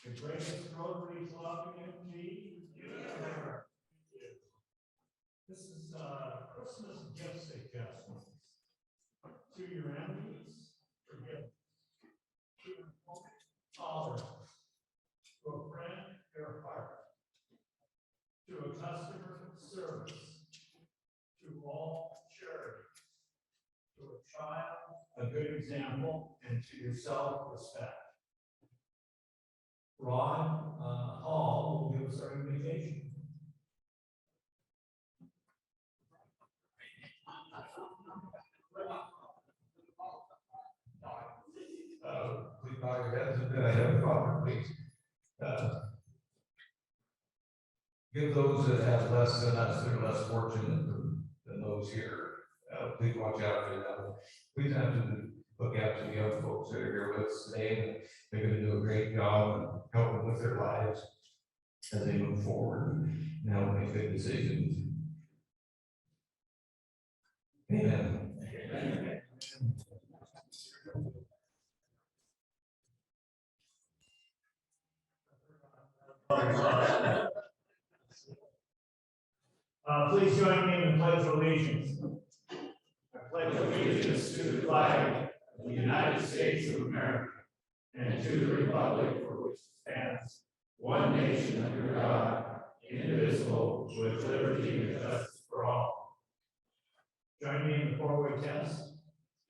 The greatest Rotary Club in the universe. This is Christmas gift suggestions. To your enemies, forgive. To your opponent, tolerance. To a friend, your heart. To a customer, service. To all, charity. To a child, a good example, and to yourself, respect. Ron Hall will give us our invitation. Please bow your heads and Heavenly Father, please. Give those that have less than us, that are less fortunate than those here. Please watch out for them. Please have to look after the young folks that are here with us today. And they're going to do a great job and help them with their lives as they move forward and help make good decisions. Amen. Amen. Please join me in the Pledge of Allegiance. I pledge allegiance to the flag of the United States of America and to the republic for which it stands, one nation under God, indivisible, with liberty and justice for all. Join me in the four-way test.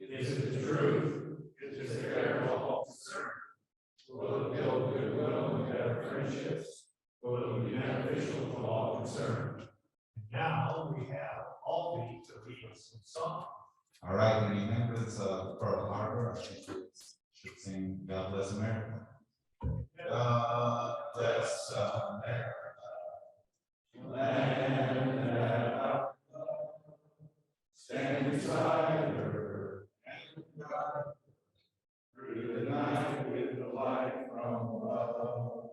Is it the truth? Is it fair to all concerned? Will it build goodwill and better friendships? Will it be beneficial to all concerned? Now we have Albie to lead us in song. All right, in remembrance of Pearl Harbor, I think we should sing God Bless America. God bless America, land that our love, stand beside her and God, through the night with the light from above,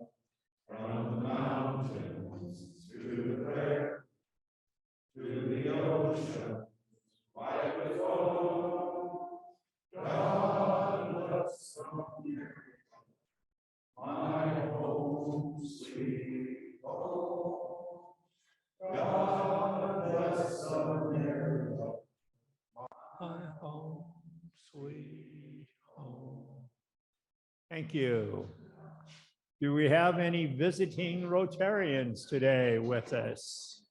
from the mountains to the fair, to the ocean, wide before. God bless America, my home, sweet home. God bless America, my home, sweet home. Thank you. Do we have any visiting Rotarians today with us?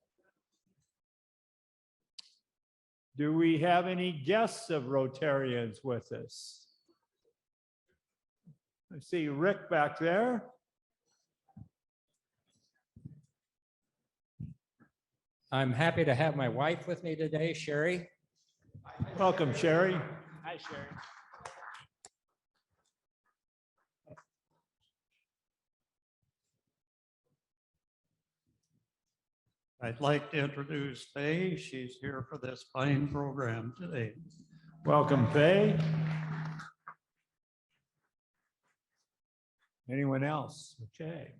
Do we have any guests of Rotarians with us? I see Rick back there. I'm happy to have my wife with me today, Sherry. Welcome, Sherry. Hi, Sherry. I'd like to introduce Faye. She's here for this fine program today. Welcome, Faye. Anyone else? Okay.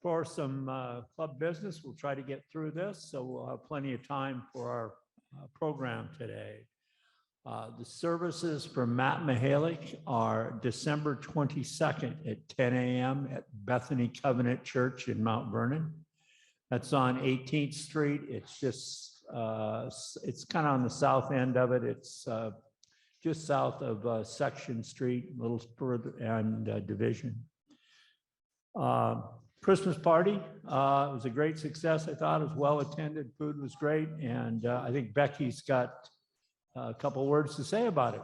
For some club business, we'll try to get through this, so we'll have plenty of time for our program today. The services for Matt Mihalik are December 22nd at 10 a.m. at Bethany Covenant Church in Mount Vernon. That's on 18th Street. It's just, it's kind of on the south end of it. It's just south of Section Street, a little further, and Division. Christmas party, it was a great success. I thought it was well attended. Food was great. And I think Becky's got a couple words to say about it.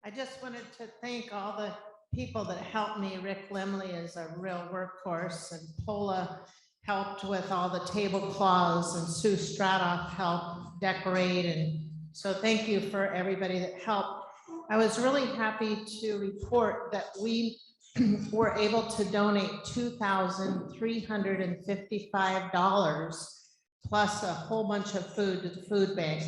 I just wanted to thank all the people that helped me. Rick Limley is a real workhorse, and Paula helped with all the tablecloths, and Sue Stratoff helped decorate. And so thank you for everybody that helped. I was really happy to report that we were able to donate $2,355 plus a whole bunch of food to the food bank.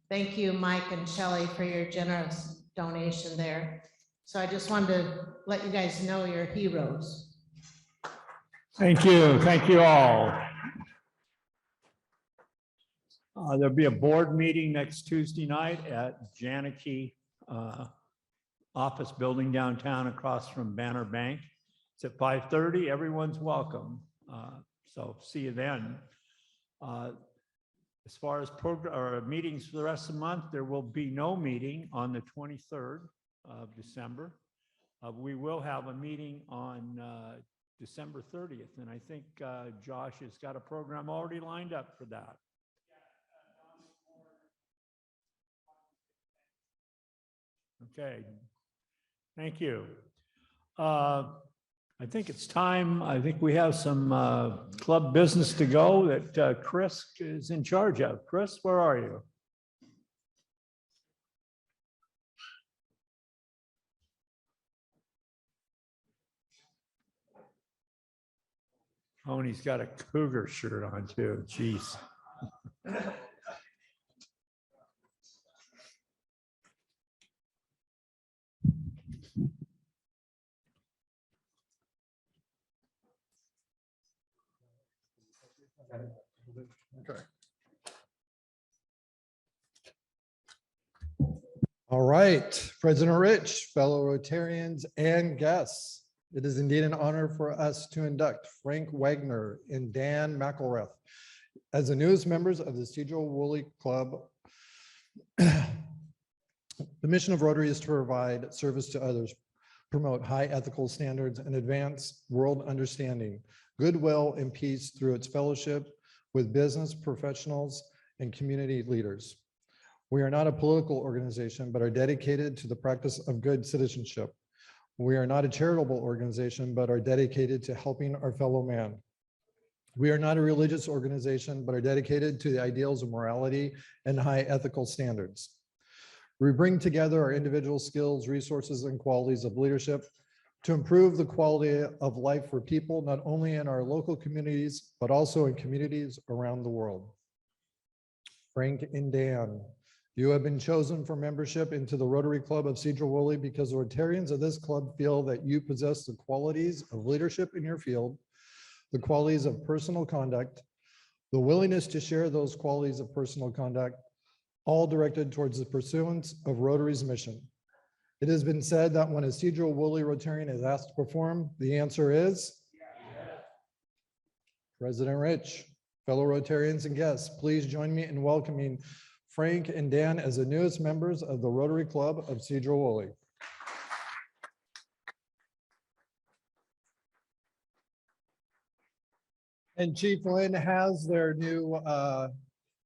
Thank you, Mike and Shelley, for your generous donation there. So I just wanted to let you guys know you're heroes. Thank you. Thank you all. There'll be a board meeting next Tuesday night at Janicki office building downtown across from Banner Bank. It's at 5:30. Everyone's welcome. So see you then. As far as meetings for the rest of the month, there will be no meeting on the 23rd of December. We will have a meeting on December 30th, and I think Josh has got a program already lined up for that. Okay, thank you. I think it's time. I think we have some club business to go that Chris is in charge of. Chris, where are you? Oh, and he's got a Cougar shirt on too. Jeez. Okay. All right, President Rich, fellow Rotarians and guests. It is indeed an honor for us to induct Frank Wagner and Dan McElrath as the newest members of the Sedro Woolley Club. The mission of Rotary is to provide service to others, promote high ethical standards, and advance world understanding, goodwill, and peace through its fellowship with business professionals and community leaders. We are not a political organization, but are dedicated to the practice of good citizenship. We are not a charitable organization, but are dedicated to helping our fellow man. We are not a religious organization, but are dedicated to the ideals of morality and high ethical standards. We bring together our individual skills, resources, and qualities of leadership to improve the quality of life for people, not only in our local communities, but also in communities around the world. Frank and Dan, you have been chosen for membership into the Rotary Club of Sedro Woolley because the Rotarians of this club feel that you possess the qualities of leadership in your field, the qualities of personal conduct, the willingness to share those qualities of personal conduct, all directed towards the pursuance of Rotary's mission. It has been said that when a Sedro Woolley Rotarian is asked to perform, the answer is yes. President Rich, fellow Rotarians and guests, please join me in welcoming Frank and Dan as the newest members of the Rotary Club of Sedro Woolley. And Chief Lynn has their new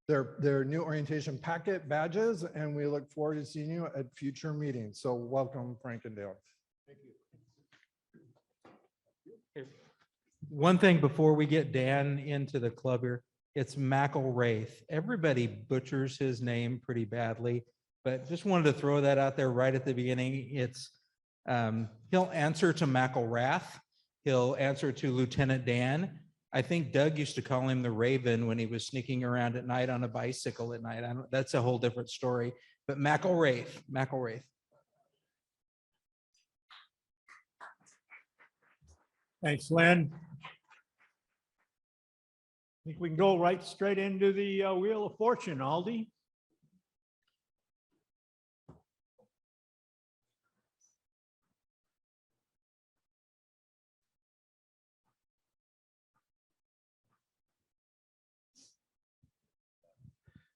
orientation packet badges, and we look forward to seeing you at future meetings. So welcome, Frank and Dan. Thank you. One thing before we get Dan into the club here, it's McElrath. Everybody butchers his name pretty badly, but just wanted to throw that out there right at the beginning. It's he'll answer to McElrath. He'll answer to Lieutenant Dan. I think Doug used to call him the Raven when he was sneaking around at night on a bicycle at night. That's a whole different story, but McElrath. Thanks, Lynn. I think we can go right straight into the Wheel of Fortune, Aldi.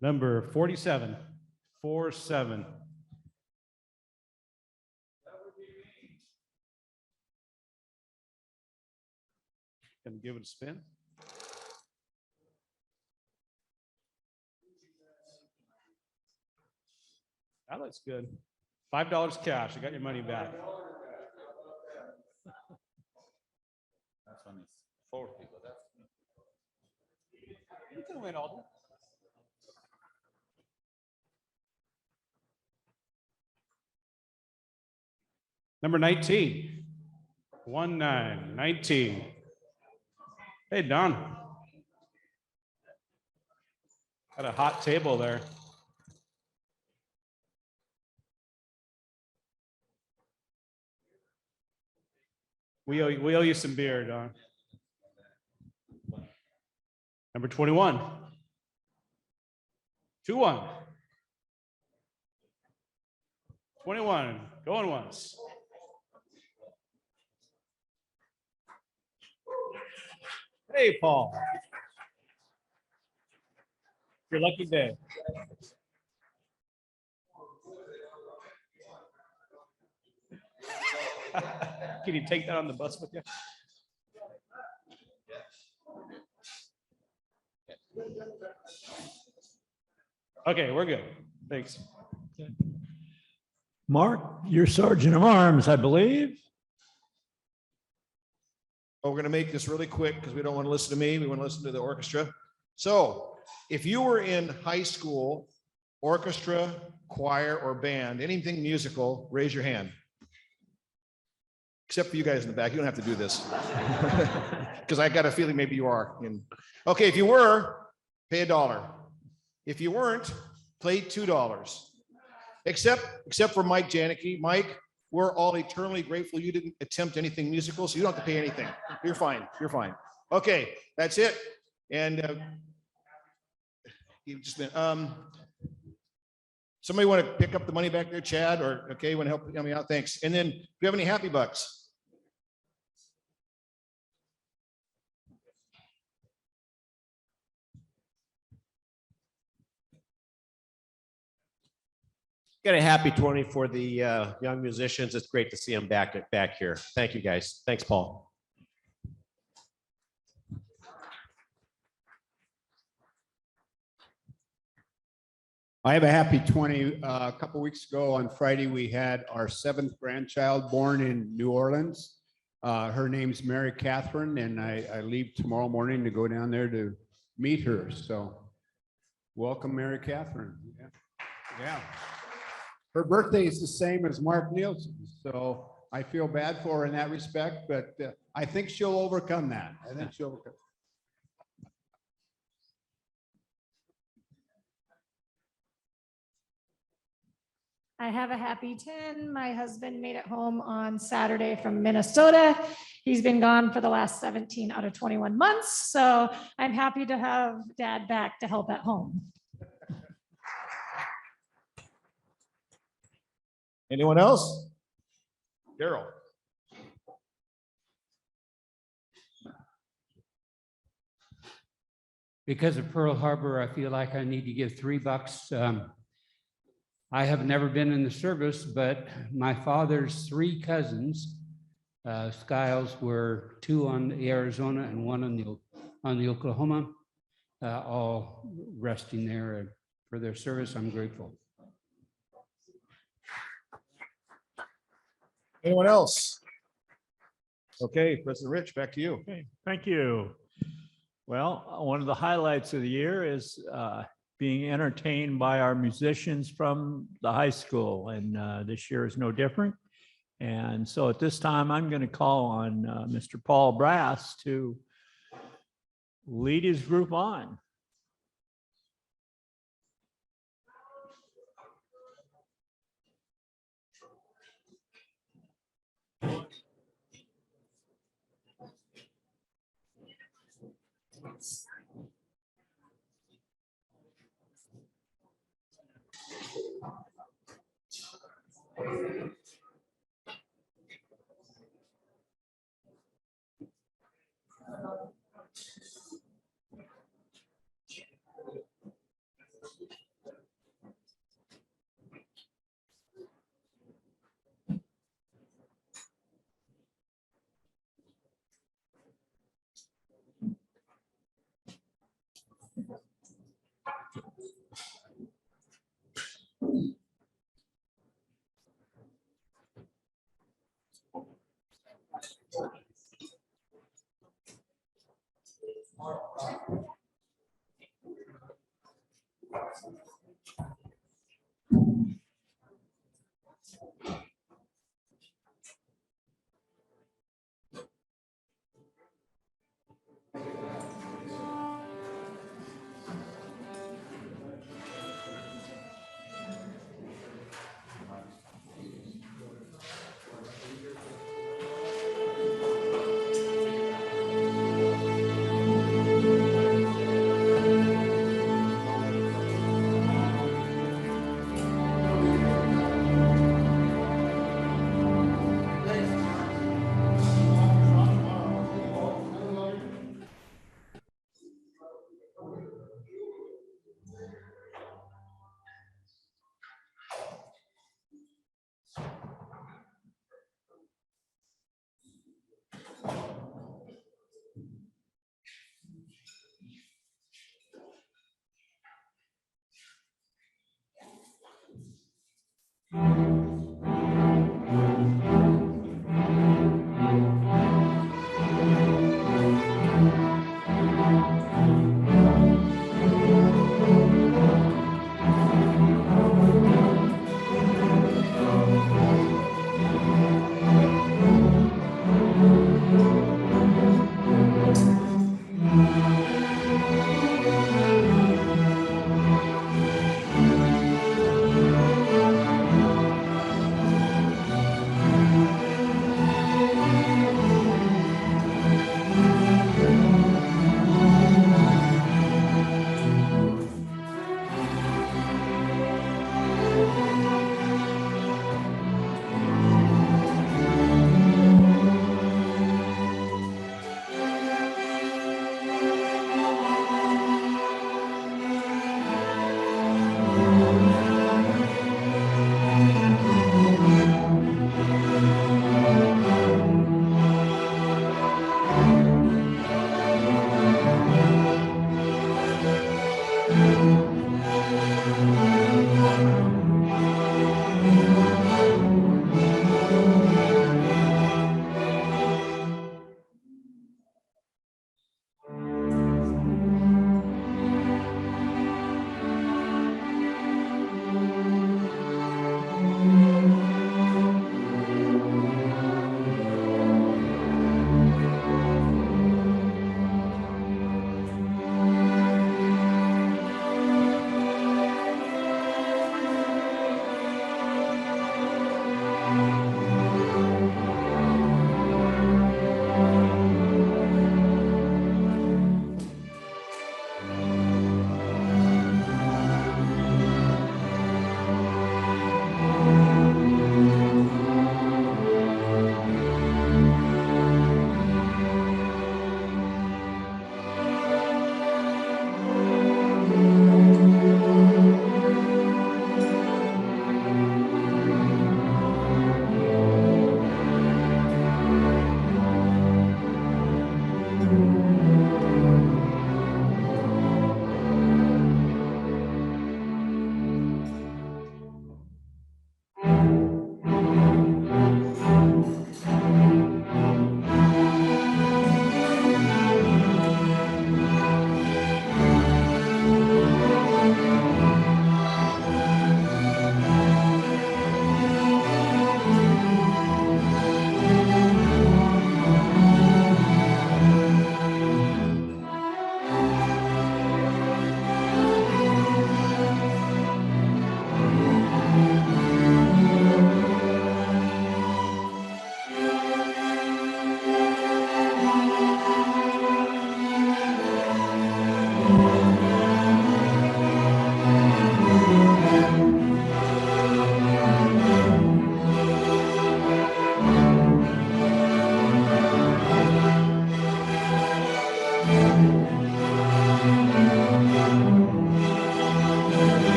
Number 47, 47. Gonna give it a spin. That looks good. $5 cash. I got your money back. That's one is 4 people. That's You can win, Alden. Number 19. 19. Hey, Don. Got a hot table there. We owe you some beer, Don. Number 21. 2-1. 21, going once. Hey, Paul. Your lucky day. Can you take that on the bus with you? Okay, we're good. Thanks. Mark, you're Sergeant of Arms, I believe. We're going to make this really quick because we don't want to listen to me. We want to listen to the orchestra. So if you were in high school, orchestra, choir, or band, anything musical, raise your hand. Except for you guys in the back. You don't have to do this. Because I got a feeling maybe you are. Okay, if you were, pay $1. If you weren't, pay $2. Except for Mike Janicki. Mike, we're all eternally grateful you didn't attempt anything musical, so you don't have to pay anything. You're fine. You're fine. Okay, that's it. And you've just been. Somebody want to pick up the money back there, Chad? Or okay, want to help me out? Thanks. And then, do you have any happy bucks? Got a happy 20 for the young musicians. It's great to see them back here. Thank you, guys. Thanks, Paul. I have a happy 20. A couple weeks ago on Friday, we had our 7th grandchild born in New Orleans. Her name's Mary Catherine, and I leave tomorrow morning to go down there to meet her. So welcome, Mary Catherine. Yeah. Her birthday is the same as Mark Nielsen's, so I feel bad for her in that respect, but I think she'll overcome that. I think she'll overcome. I have a happy 10. My husband made it home on Saturday from Minnesota. He's been gone for the last 17 out of 21 months. So I'm happy to have Dad back to help at home. Anyone else? Daryl. Because of Pearl Harbor, I feel like I need to give $3. I have never been in the service, but my father's 3 cousins, Skiles, were 2 on the Arizona and 1 on the Oklahoma, all resting there for their service. I'm grateful. Anyone else? Okay, President Rich, back to you. Okay, thank you. Well, one of the highlights of the year is being entertained by our musicians from the high school, and this year is no different. And so at this time, I'm going to call on Mr. Paul Brass to lead his group on.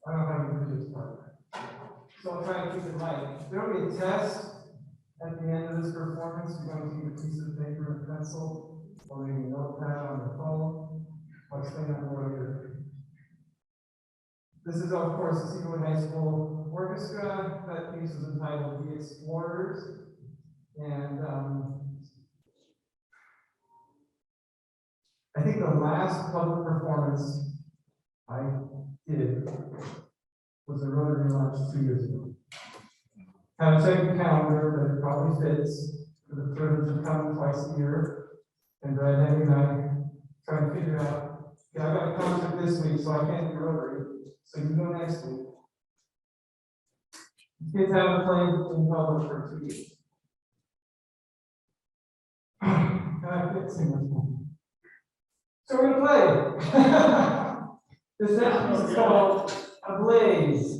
I don't have any videos part. So I'll try to keep it light. There'll be a test at the end of this performance. You're going to take a piece of paper and pencil, or maybe a notepad on your phone. I'll explain that more later. This is, of course, the Sedro Woolley High School Orchestra. That piece is entitled The Explorers. And I think the last public performance I did was a Rotary lunch 2 years ago. Kind of check the calendar, but it probably fits for the privilege of coming twice a year. And Brad, Henry, and I trying to figure out, yeah, I got a concert this week, so I can't do Rotary, so you go next week. Kids haven't played in public for 2 years. God, it's too much fun. So we're gonna play. This next piece is called Ablaze.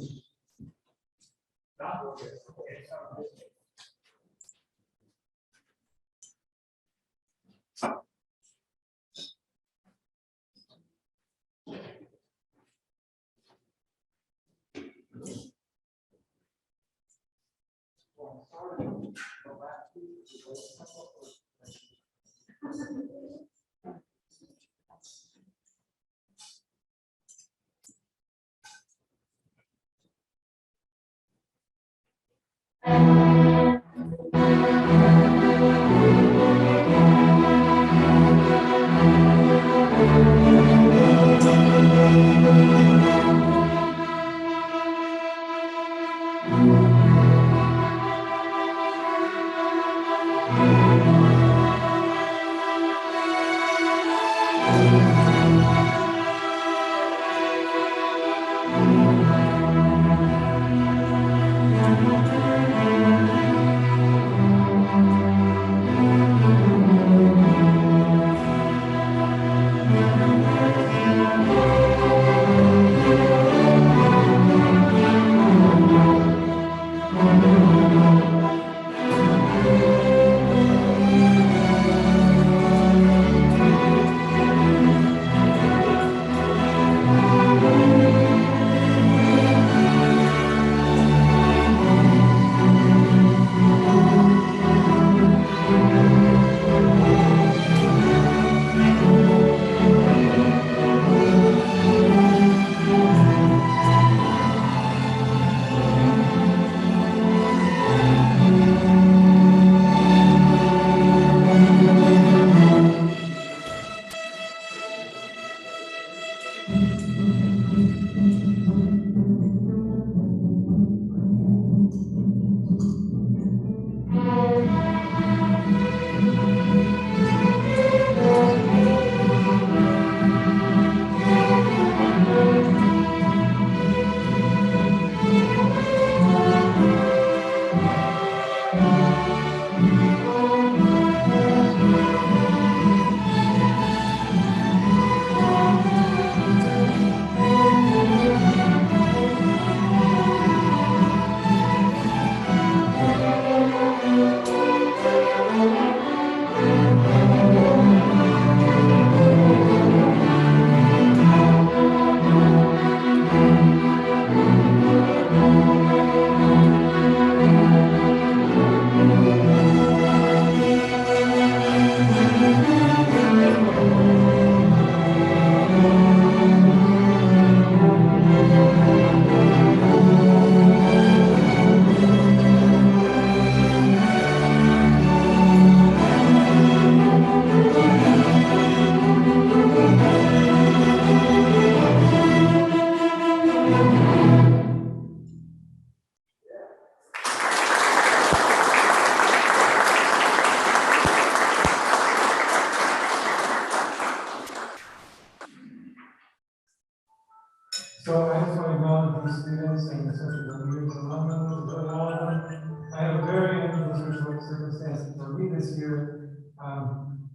So I just want to acknowledge these students and especially the leaders among them, but all of them. I have a very unusual circumstance for me this year. I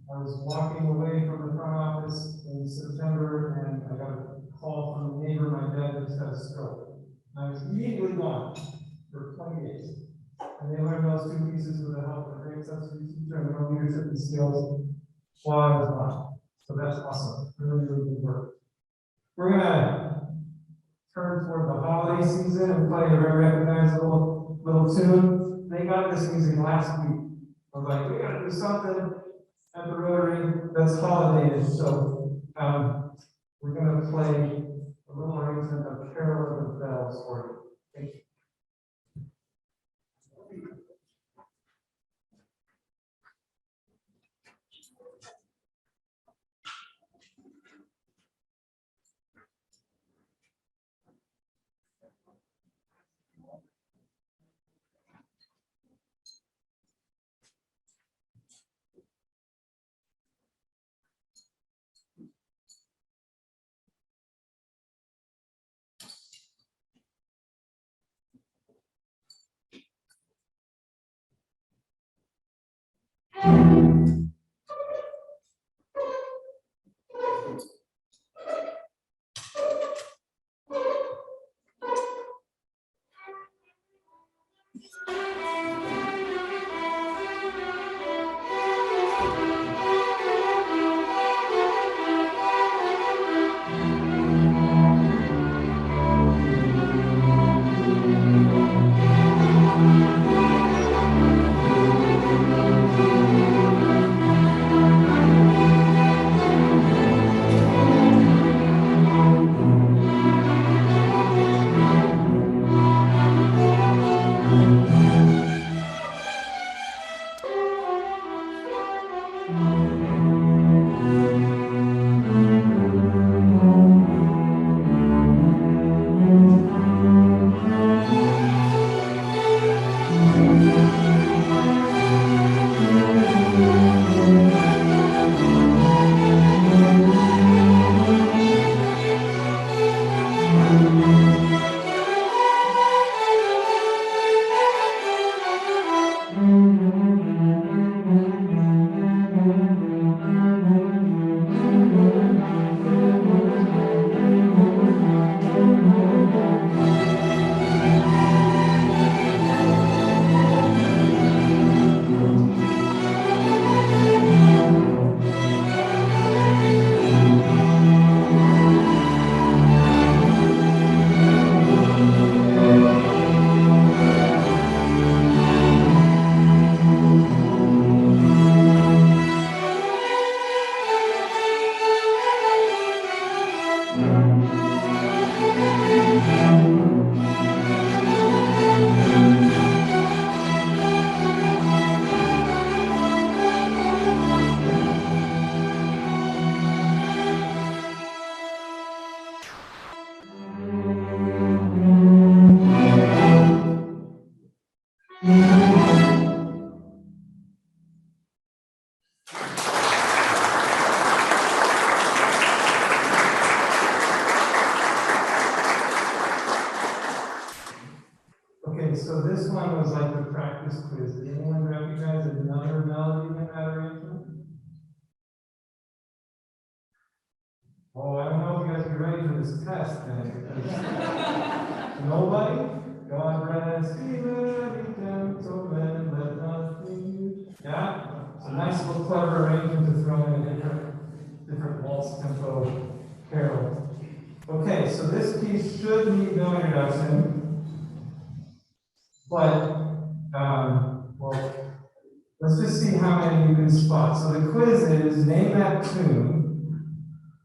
was walking away from the front office in September and I got a call from the neighbor, my dad just had a stroke. I was immediately gone for 20 days. And they learned those 2 pieces with the help of a great substitute teacher and their leadership and skills while I was gone. So that's awesome. Really, really good work. We're gonna turn toward the holiday season and play a very recognizable little tune. They got this music last week. I was like, we gotta do something at the Rotary that's holiday. So we're gonna play a little arrangement of Carol of the Bells for you. Thank you. Oh, I don't know if you guys are ready for this test then. because Nobody? God rest ye, merry gentlemen, let nothing. Yeah, it's a nice little clever arrangement to throw in a different waltz tempo carol. Okay, so this piece should need no introduction, but well, let's just see how many you can spot. So the quiz is name that tune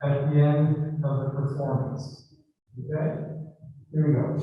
at the end of the performance. Okay, here we go.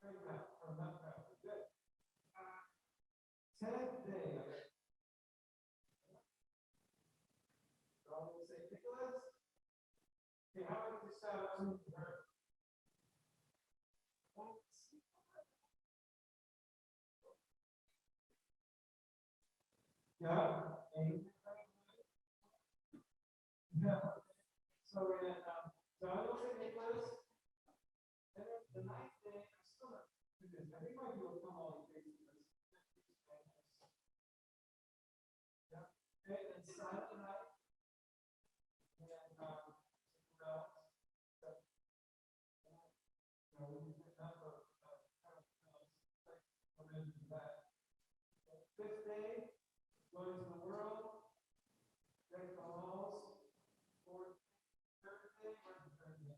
10th day. Okay, how about this, yeah. Yeah. So then, so I will say Nicholas. And then the ninth day, I still not do this. I think my people come all in. Yeah. Okay, and silent night. And fifth day, going to the world. Deck the halls. Fourth, third day, where's the third day?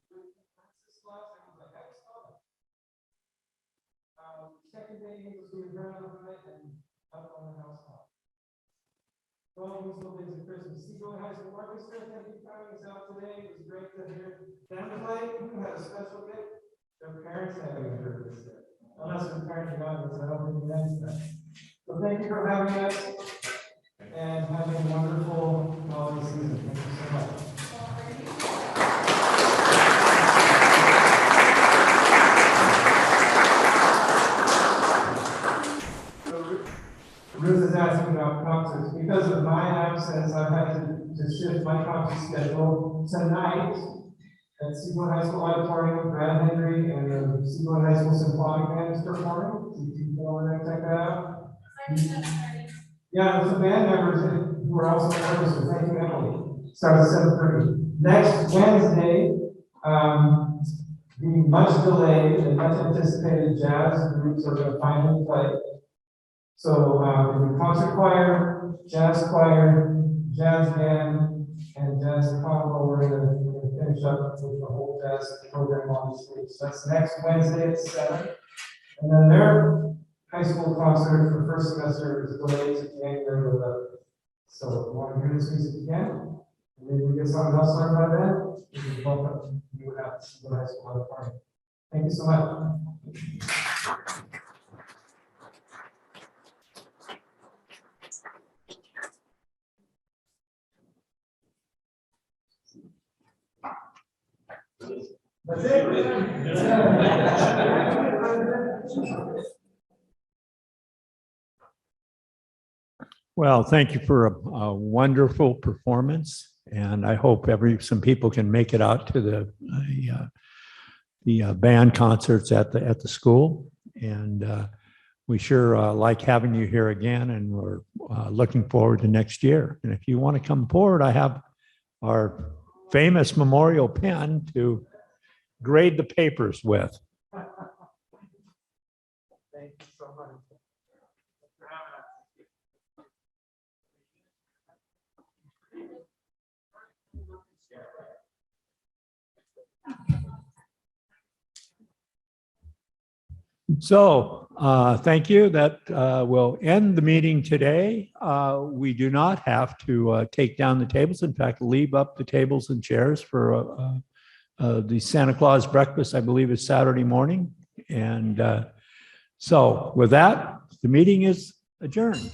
Princess class, I was like, heck, stop it. Second day, he was doing ground overnight and up on the house top. 12 musical days of Christmas. Sedro High School Orchestra, thank you for having us out today. It was great to hear them play. Who had a special gift? Their parents having a purpose. Unless their parents are not, I don't think that's that. So thank you for having us and having a wonderful holiday season. Thank you so much. Ruth is asking about concerts. Because of my absence, I've had to shift my concert schedule tonight at Sedro High School Auditorium. Brad Henry and the Sedro High School Symphonic Band is performing. So you can go over there and check that out. Yeah, there's some band members who are also in the orchestra. Thank you, Emily. Starts at 7:30. Next Wednesday, the much delayed and much anticipated jazz groups are going to finally play. So, the concert choir, jazz band, and jazz combo, we're gonna finish up with the whole jazz program on stage. So that's next Wednesday at 7. And then their high school concert for first semester is delayed to January 11th. So if you want to hear this music again, and maybe we get something else learned by then, you can welcome you at the high school auditorium. Thank you so much. That's it. Well, thank you for a wonderful performance, and I hope some people can make it out to the band concerts at the school. And we sure like having you here again, and we're looking forward to next year. And if you want to come forward, I have our famous memorial pen to grade the papers with. Thank you so much. So thank you. That will end the meeting today. We do not have to take down the tables. In fact, leave up the tables and chairs for the Santa Claus breakfast, I believe, is Saturday morning. And so with that, the meeting is adjourned.